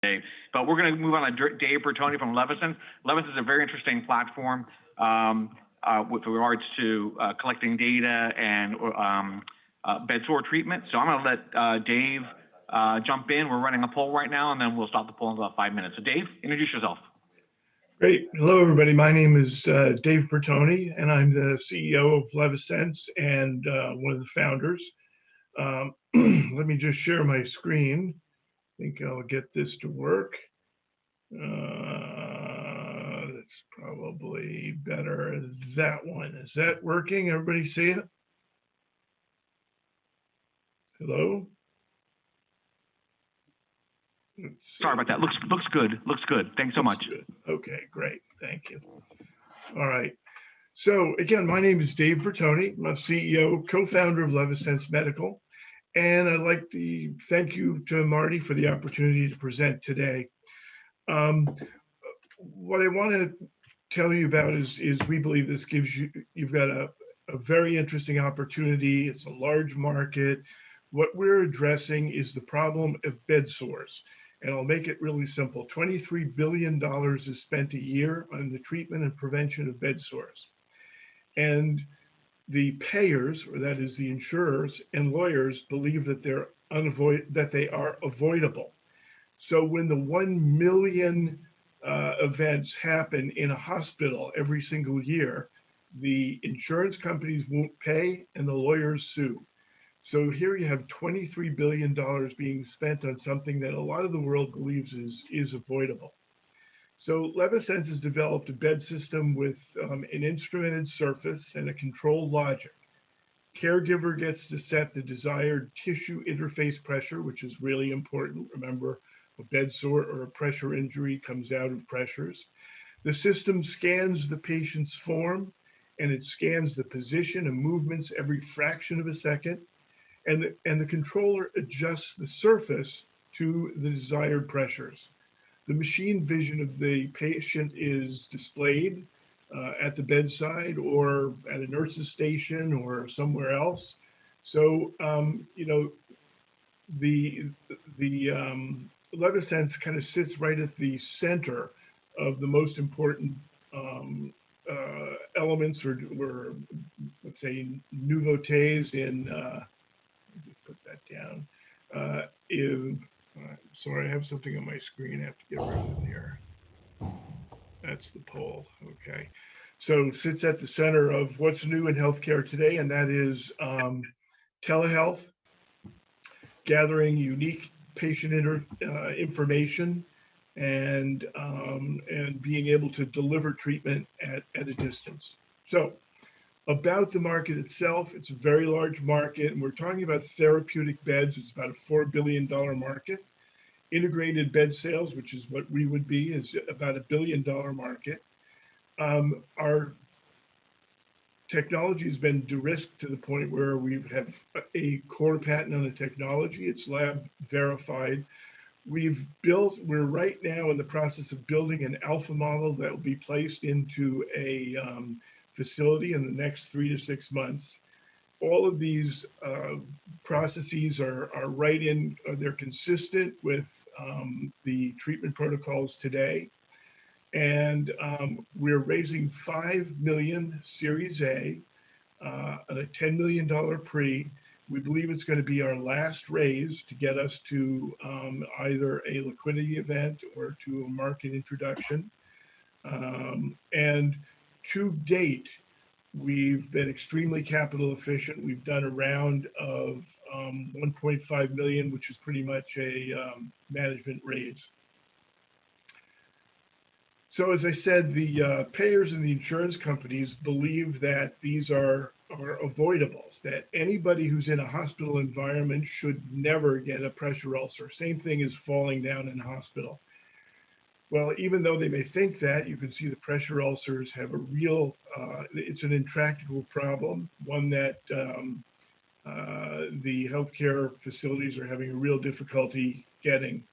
today. But we're going to move on to Dave Bertoni from Levisense. Levisense is a very interesting platform with regards to collecting data and bedsore treatment. So I'm going to let Dave jump in. We're running a poll right now, and then we'll stop the poll in about 5 minutes. So Dave, introduce yourself. Great. Hello, everybody. My name is Dave Bertoni, and I'm the CEO of Levisense and one of the founders. Let me just share my screen. I think I'll get this to work. That's probably better. That one. Is that working? Everybody see it? Hello? Sorry about that. Looks good. Looks good. Thanks so much. Good. Okay, great. Thank you. All right. So again, my name is Dave Bertoni. I'm a CEO, co-founder of Levisense Medical. And I'd like to thank you to Marty for the opportunity to present today. What I want to tell you about is we believe this gives you've got a very interesting opportunity. It's a large market. What we're addressing is the problem of bed sores. And I'll make it really simple. $23 billion is spent a year on the treatment and prevention of bed sores. And the payers, or that is the insurers and lawyers, believe that they are avoidable. So when the 1 million events happen in a hospital every single year, the insurance companies won't pay and the lawyers sue. So here you have $23 billion being spent on something that a lot of the world believes is avoidable. So Levisense has developed a bed system with an instrumented surface and a controlled logic. Caregiver gets to set the desired tissue interface pressure, which is really important. Remember, a bed sore or a pressure injury comes out of pressures. The system scans the patient's form, and it scans the position and movements every fraction of a second. And the controller adjusts the surface to the desired pressures. The machine vision of the patient is displayed at the bedside or at a nurse's station or somewhere else. So, the Levisense kind of sits right at the center of the most important elements or let's say nouveautés in just put that down. Sorry, I have something on my screen I have to get rid of here. That's the poll. Okay. So sits at the center of what's new in healthcare today, and that is telehealth, gathering unique patient information, and being able to deliver treatment at a distance. So about the market itself, it's a very large market, and we're talking about therapeutic beds. It's about a $4 billion market. Integrated bed sales, which is what we would be, is about $1 billion market. Our technology has been de-risked to the point where we have a core patent on the technology. It's lab verified. We're right now in the process of building an alpha model that will be placed into a facility in the next 3 to 6 months. All of these processes are right in, they're consistent with the treatment protocols today. And we're raising $5 million Series A at a $10 million pre. We believe it's going to be our last raise to get us to either a liquidity event or to a market introduction. And to date, we've been extremely capital efficient. We've done a round of 1.5 million, which is pretty much a management raise. So as I said, the payers and the insurance companies believe that these are avoidables, that anybody who's in a hospital environment should never get a pressure ulcer. Same thing as falling down in a hospital. Well, even though they may think that, you can see the pressure ulcers have a real, it's an intractable problem, one that the healthcare facilities are having a real difficulty getting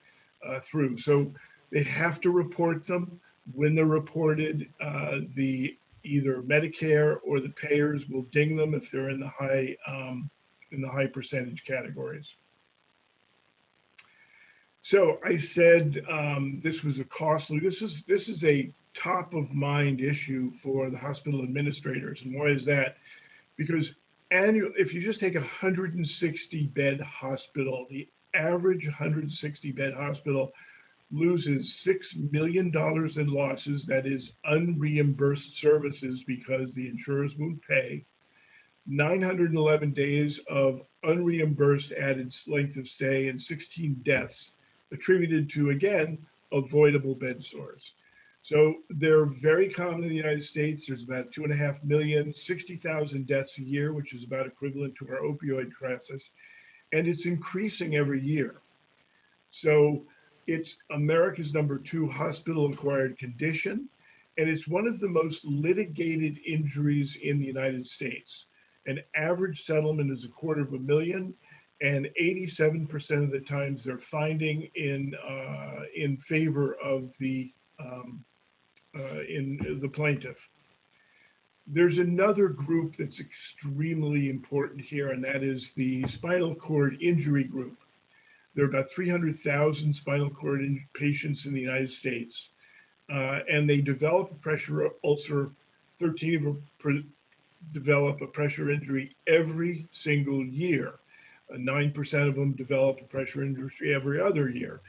through. So they have to report them. When they're reported, either Medicare or the payers will ding them if they're in the high percentage categories. So I said this was a costly. This is a top of mind issue for the hospital administrators, and why is that? Because if you just take a 160 bed hospital, the average 160 bed hospital loses $6 million in losses. That is unreimbursed services because the insurers won't pay. 911 days of unreimbursed added length of stay and 16 deaths attributed to, again, avoidable bed sores. So they're very common in the United States. There's about 2.5 million, 60,000 deaths a year, which is about equivalent to our opioid crisis. And it's increasing every year. So it's America's #2 hospital-acquired condition, and it's one of the most litigated injuries in the United States. An average settlement is $250,000, and 87% of the times they're finding in favor of the plaintiff. There's another group that's extremely important here, and that is the spinal cord injury group. There are about 300,000 spinal cord patients in the United States, and they develop a pressure ulcer. 13 of them develop a pressure injury every single year. 9% of them develop a pressure injury every other year.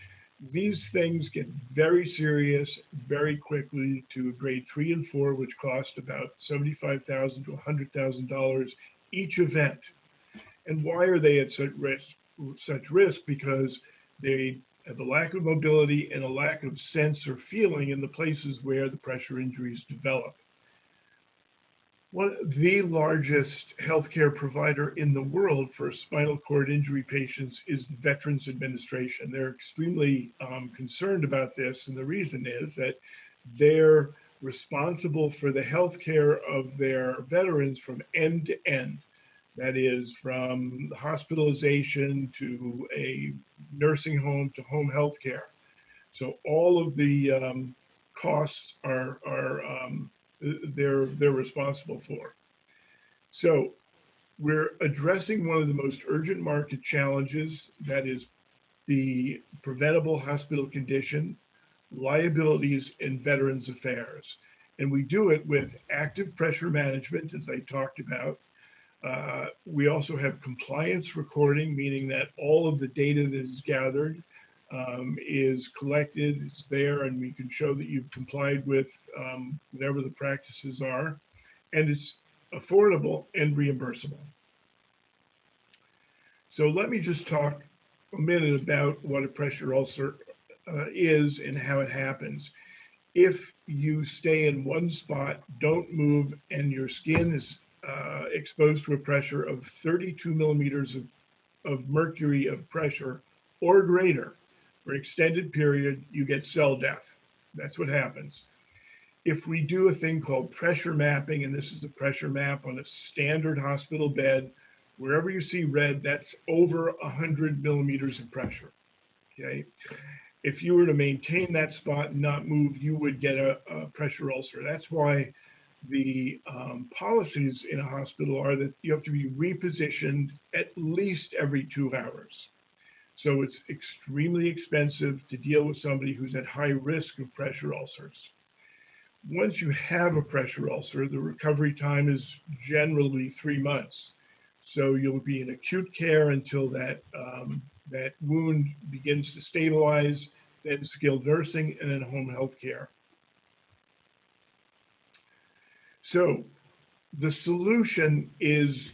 These things get very serious very quickly to grade 3 and 4, which cost about $75,000 to $100,000 each event. And why are they at such risk? Because they have a lack of mobility and a lack of sense or feeling in the places where the pressure injuries develop. The largest healthcare provider in the world for spinal cord injury patients is the Veterans Administration. They're extremely concerned about this, and the reason is that they're responsible for the healthcare of their veterans from end to end. That is, from hospitalization to a nursing home to home health care. So all of the costs are they're responsible for. So we're addressing one of the most urgent market challenges, that is the preventable hospital condition, liabilities, and veterans affairs. And we do it with active pressure management, as I talked about. We also have compliance recording, meaning that all of the data that is gathered is collected, it's there, and we can show that you've complied with whatever the practices are, and it's affordable and reimbursable. So let me just talk a minute about what a pressure ulcer is and how it happens. If you stay in one spot, don't move, and your skin is exposed to a pressure of 32 millimeters of mercury of pressure or greater for an extended period, you get cell death. That's what happens. If we do a thing called pressure mapping, and this is a pressure map on a standard hospital bed, wherever you see red, that's over 100 millimeters of pressure, okay? If you were to maintain that spot and not move, you would get a pressure ulcer. That's why the policies in a hospital are that you have to be repositioned at least every 2 hours. So it's extremely expensive to deal with somebody who's at high risk of pressure ulcers. Once you have a pressure ulcer, the recovery time is generally 3 months. So you'll be in acute care until that wound begins to stabilize, then skilled nursing, and then home health care. So the solution is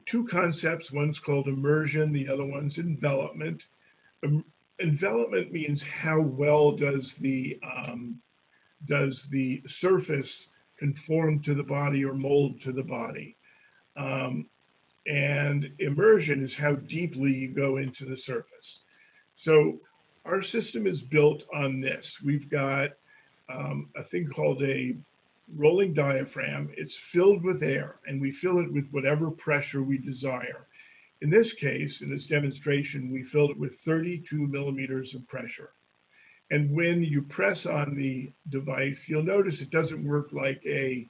2 concepts. One's called immersion, the other one's envelopment. Envelopment means how well does the surface conform to the body or mold to the body. And immersion is how deeply you go into the surface. So our system is built on this. We've got a thing called a rolling diaphragm. It's filled with air, and we fill it with whatever pressure we desire. In this case, in this demonstration, we filled it with 32 millimeters of pressure. And when you press on the device, you'll notice it doesn't work like a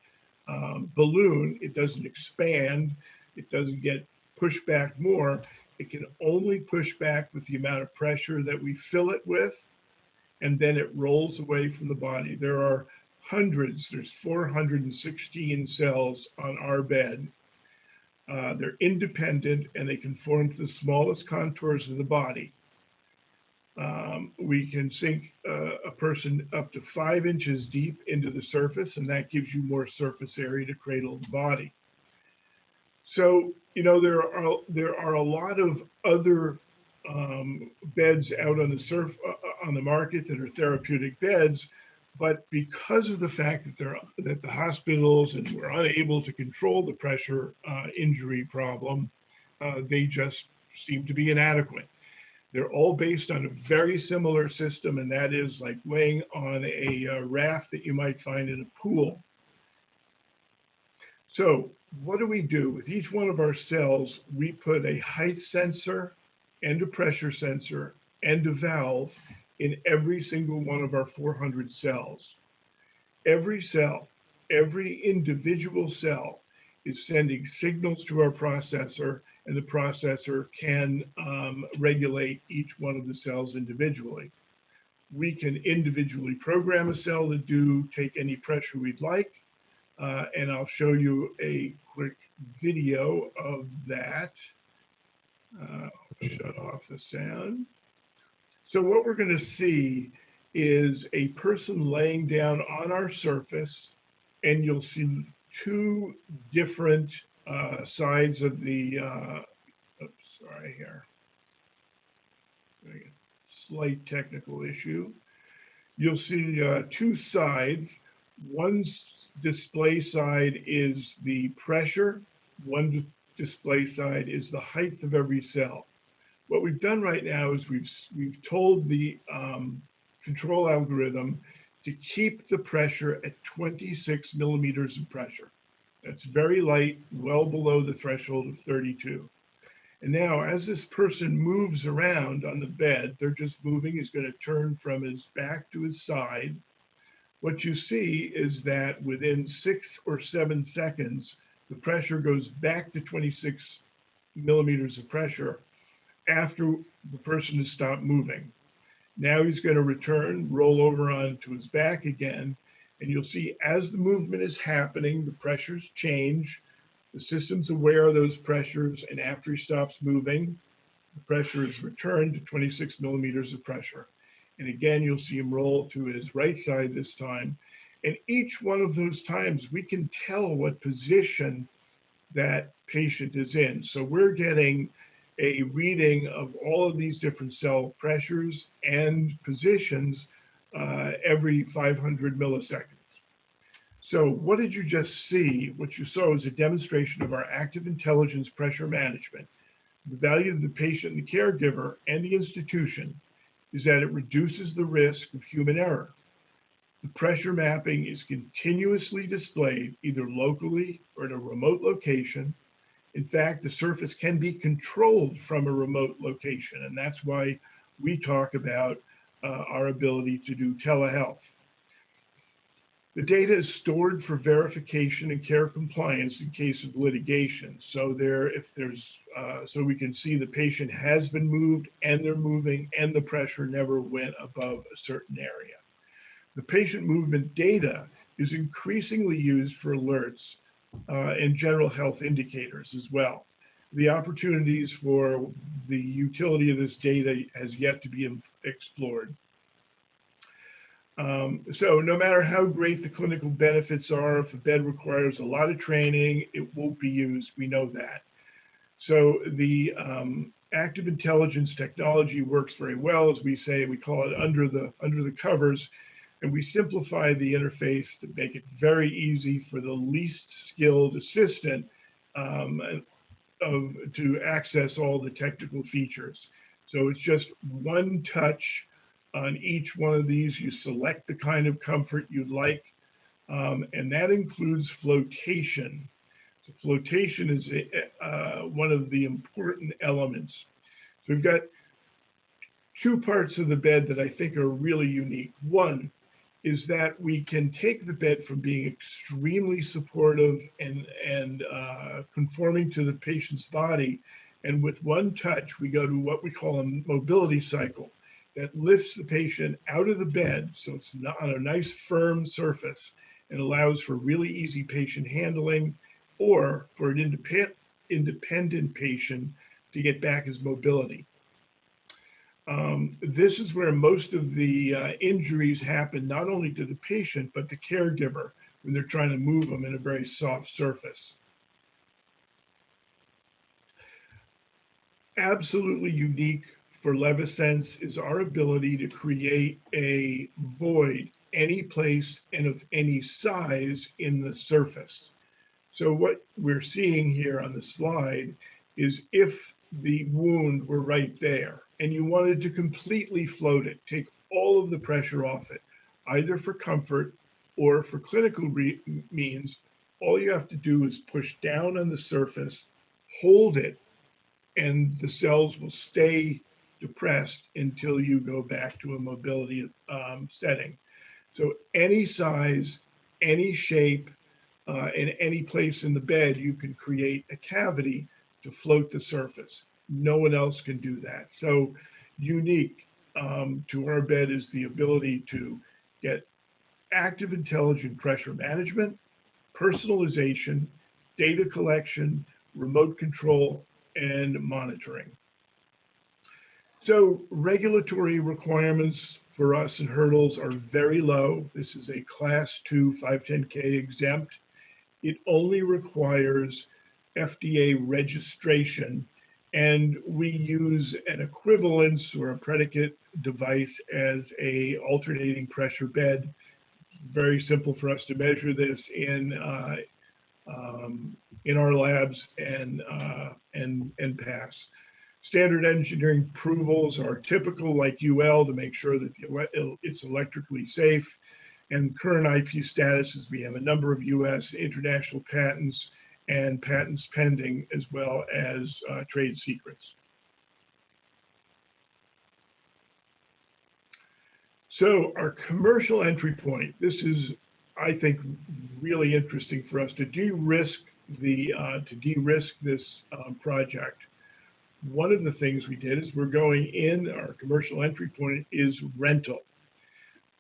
balloon. It doesn't expand. It doesn't get pushed back more. It can only push back with the amount of pressure that we fill it with, and then it rolls away from the body. There are hundreds, there's 416 cells on our bed. They're independent and they conform to the smallest contours of the body. We can sink a person up to 5 inches deep into the surface, and that gives you more surface area to cradle the body. So, you know, there are a lot of other beds out on the on the market that are therapeutic beds, but because of the fact that the hospitals and we're unable to control the pressure injury problem, they just seem to be inadequate. They're all based on a very similar system, and that is like laying on a raft that you might find in a pool. So what do? With each one of our cells, we put a height sensor and a pressure sensor and a valve in every single one of our 400 cells. Every cell, every individual cell is sending signals to our processor, and the processor can regulate each one of the cells individually. We can individually program a cell to take any pressure we'd like, and I'll show you a quick video of that. Shut off the sound. So what we're going to see is a person laying down on our surface, and you'll see two different sides of the, oops, sorry here, slight technical issue. You'll see two sides. One display side is the pressure, one display side is the height of every cell. What we've done right now is we've told the control algorithm to keep the pressure at 26 millimeters of pressure. That's very light, well below the threshold of 32. And now as this person moves around on the bed, they're just moving, he's going to turn from his back to his side. What you see is that within 6 or 7 seconds, the pressure goes back to 26 millimeters of pressure after the person has stopped moving. Now he's going to return, roll over onto his back again, and you'll see as the movement is happening, the pressures change. The system's aware of those pressures, and after he stops moving, the pressure is returned to 26 millimeters of pressure. And again, you'll see him roll to his right side this time. And each one of those times, we can tell what position that patient is in. So we're getting a reading of all of these different cell pressures and positions every 500 milliseconds. So what did you just see? What you saw is a demonstration of our active intelligence pressure management. The value of the patient and the caregiver and the institution is that it reduces the risk of human error. The pressure mapping is continuously displayed either locally or in a remote location. In fact, the surface can be controlled from a remote location, and that's why we talk about our ability to do telehealth. The data is stored for verification and care compliance in case of litigation. So so we can see the patient has been moved and they're moving and the pressure never went above a certain area. The patient movement data is increasingly used for alerts and general health indicators as well. The opportunities for the utility of this data has yet to be explored. So no matter how great the clinical benefits are, if a bed requires a lot of training, it won't be used. We know that. So the active intelligence technology works very well, as we say. We call it under the covers, and we simplify the interface to make it very easy for the least skilled assistant to access all the technical features. So it's just one touch on each one of these. You select the kind of comfort you'd like, and that includes flotation. So flotation is one of the important elements. So we've got two parts of the bed that I think are really unique. One is that we can take the bed from being extremely supportive and conforming to the patient's body And with one touch, we go to what we call a mobility cycle that lifts the patient out of the bed so it's not on a nice firm surface and allows for really easy patient handling, or for an independent patient to get back his mobility. This is where most of the injuries happen, not only to the patient, but the caregiver when they're trying to move them in a very soft surface. Absolutely unique for Levisense is our ability to create a void any place and of any size in the surface. So what we're seeing here on the slide is if the wound were right there and you wanted to completely float it, take all of the pressure off it, either for comfort or for clinical means, all you have to do is push down on the surface, hold it, and the cells will stay depressed until you go back to a mobility setting. So any size, any shape, in any place in the bed, you can create a cavity to float the surface. No one else can do that. So unique to our bed is the ability to get active intelligent pressure management, personalization, data collection, remote control, and monitoring. So regulatory requirements for us and hurdles are very low. This is a class 2 510K exempt. It only requires FDA registration, and we use an equivalence or a predicate device as a alternating pressure bed. Very simple for us to measure this in our labs and pass. Standard engineering approvals are typical, like UL, to make sure that it's electrically safe. And current IP status is we have a number of US international patents and patents pending, as well as trade secrets. So our commercial entry point, this is, I think, really interesting for us to de-risk this project. One of the things we did is we're going in, our commercial entry point is rental.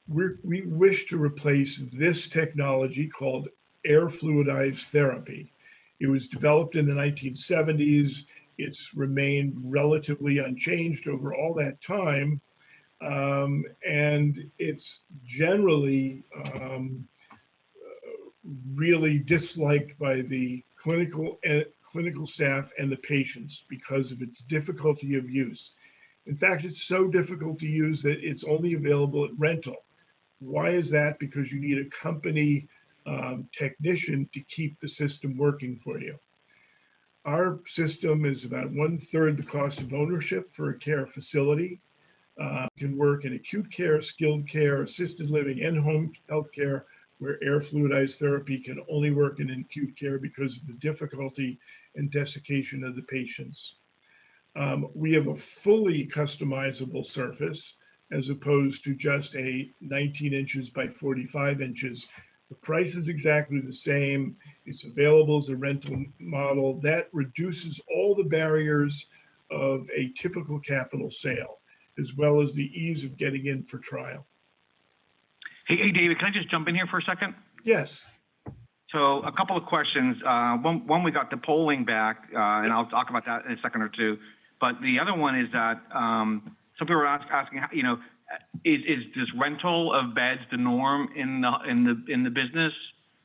We wish to replace this technology called air fluidized therapy. It was developed in the 1970s. It's remained relatively unchanged over all that time. And it's generally really disliked by the clinical staff and the patients because of its difficulty of use. In fact, it's so difficult to use that it's only available at rental. Why is that? Because you need a company technician to keep the system working for you. Our system is about 1/3 the cost of ownership for a care facility. Can work in acute care, skilled care, assisted living, and home health care, where air fluidized therapy can only work in acute care because of the difficulty and desiccation of the patients. We have a fully customizable surface as opposed to just a 19 inches by 45 inches. The price is exactly the same. It's available as a rental model. That reduces all the barriers of a typical capital sale, as well as the ease of getting in for trial. Hey, David, can I just jump in here for a second? Yes. So a couple of questions. One, we got the polling back, and I'll talk about that in a second or two. But the other one is that some people are asking, is this rental of beds the norm in the business,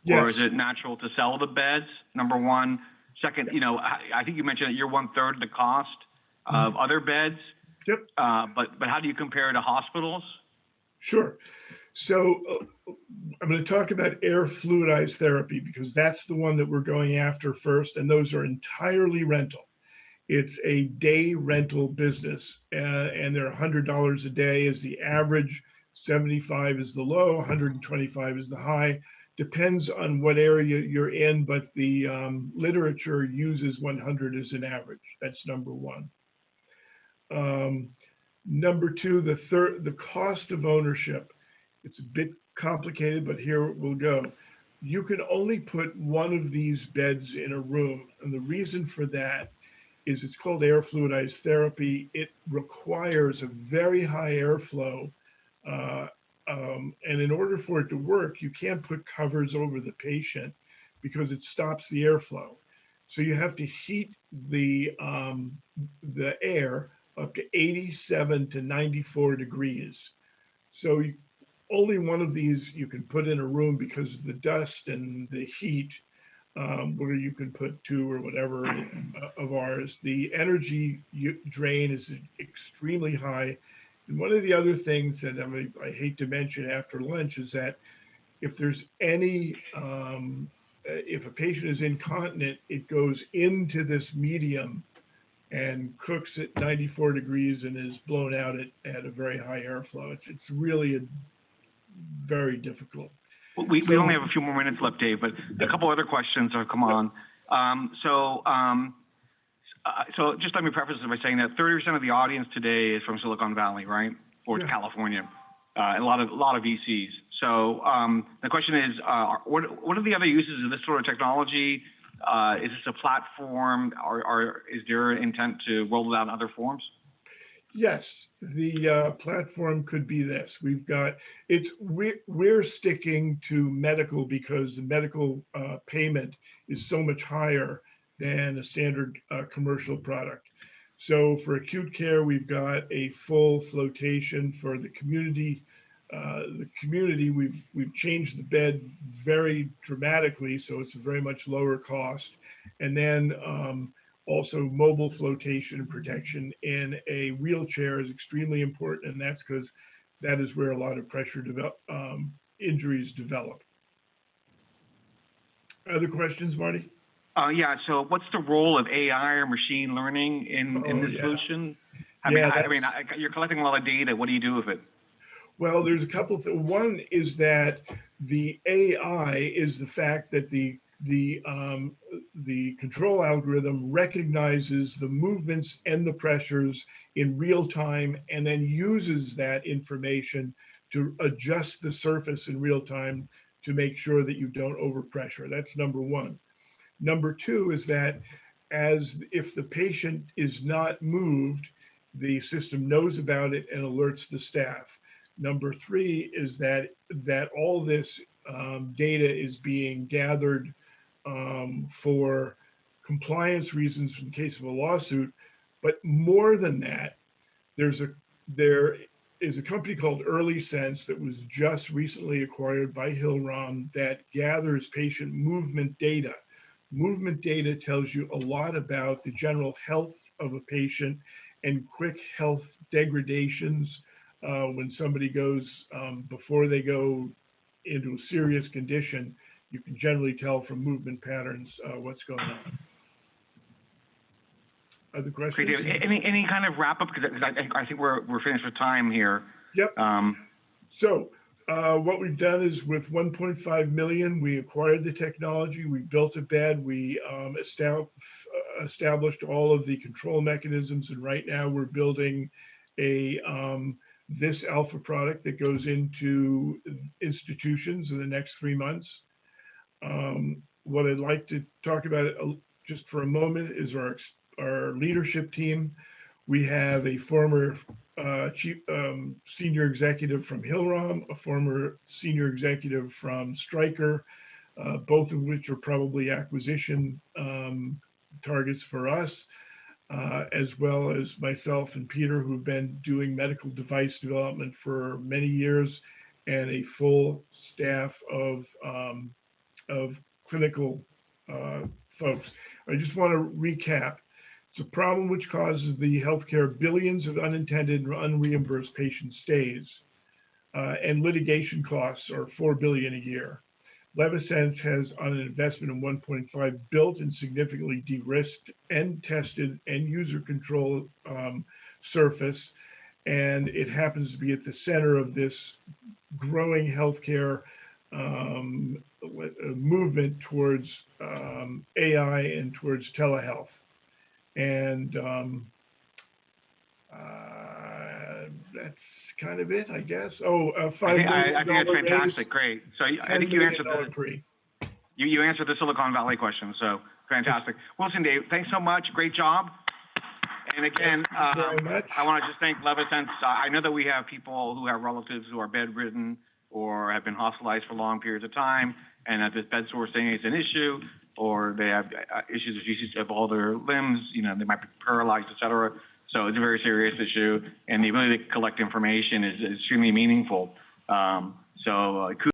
yes, or is it natural to sell the beds? Number one. Second, I think you mentioned that you're 1/3 the cost of other beds. Yep. But how do you compare to hospitals? Sure. So I'm going to talk about air fluidized therapy because that's the one that we're going after first, and those are entirely rental. It's a day rental business, and they're $100 a day is the average, 75 is the low, 125 is the high. Depends on what area you're in, but the literature uses 100 as an average. That's number one. Number two, the cost of ownership. It's a bit complicated, but here we'll go. You can only put one of these beds in a room, and the reason for that is it's called air fluidized therapy. It requires a very high airflow. Uh, and in order for it to work, you can't put covers over the patient because it stops the airflow. So you have to heat the air up to 87 to 94 degrees. So only one of these you can put in a room because of the dust and the heat, where you can put two or whatever of ours. The energy drain is extremely high. And one of the other things that I hate to mention after lunch is that if there's any, if a patient is incontinent, it goes into this medium and cooks at 94 degrees and is blown out at a very high airflow. It's really a very difficult. We only have a few more minutes left, Dave, but a couple other questions have come on. So just let me preface this by saying that 30% of the audience today is from Silicon Valley, right? Or California, a lot of VCs. So the question is, what are the other uses of this sort of technology? Is this a platform, or is there intent to roll it out in other forms? Yes, the platform could be this. We're sticking to medical because the medical payment is so much higher than a standard commercial product. So for acute care, we've got a full flotation. For the community, we've changed the bed very dramatically, so it's a very much lower cost. And then also mobile flotation and protection in a wheelchair is extremely important, and that's because that is where a lot of pressure injuries develop. Other questions, Marty? Yeah, so what's the role of AI or machine learning in this solution? I mean, you're collecting a lot of data. What do you do with it? Well, there's a couple of things. One is that the AI is the fact that the control algorithm recognizes the movements and the pressures in real time and then uses that information to adjust the surface in real time to make sure that you don't overpressure. That's number one. Number two is that if the patient is not moved, the system knows about it and alerts the staff. Number three is that all this data is being gathered for compliance reasons in case of a lawsuit. But more than that, there is a company called Levisense that was just recently acquired by Hillrom that gathers patient movement data. Movement data tells you a lot about the general health of a patient and quick health degradations when somebody goes, before they go into a serious condition. You can generally tell from movement patterns what's going on. Other questions? Great, David. Any kind of wrap up? Because I think we're finished with time here. Yep. So what we've done is with 1.5 million, we acquired the technology, we built a bed, we established all of the control mechanisms, and right now we're building this alpha product that goes into institutions in the next 3 months. What I'd like to talk about just for a moment is our leadership team. We have a former senior executive from Hillrom, a former senior executive from Stryker, both of which are probably acquisition targets for us, as well as myself and Peter, who've been doing medical device development for many years, and a full staff of clinical folks. I just want to recap. It's a problem which causes the healthcare billions of unintended and unreimbursed patient stays, and litigation costs are $4 billion a year. Levasense has, on an investment of 1.5, built and significantly de-risked and tested end user control surface, and it happens to be at the center of this growing healthcare movement towards AI and towards telehealth. And that's kind of it, I guess. Oh, I think that's fantastic. Great. So I think you answered you answered the Silicon Valley question. So fantastic. Well, listen, Dave, thanks so much. Great job. And again, Thank you very much. I want to just thank Levisense. I know that we have people who have relatives who are bedridden or have been hospitalized for long periods of time, and that this bed sore thing is an issue, or they have issues with usage of all their limbs, you know, they might be paralyzed, et cetera. So it's a very serious issue, and the ability to collect information is extremely meaningful. So kudos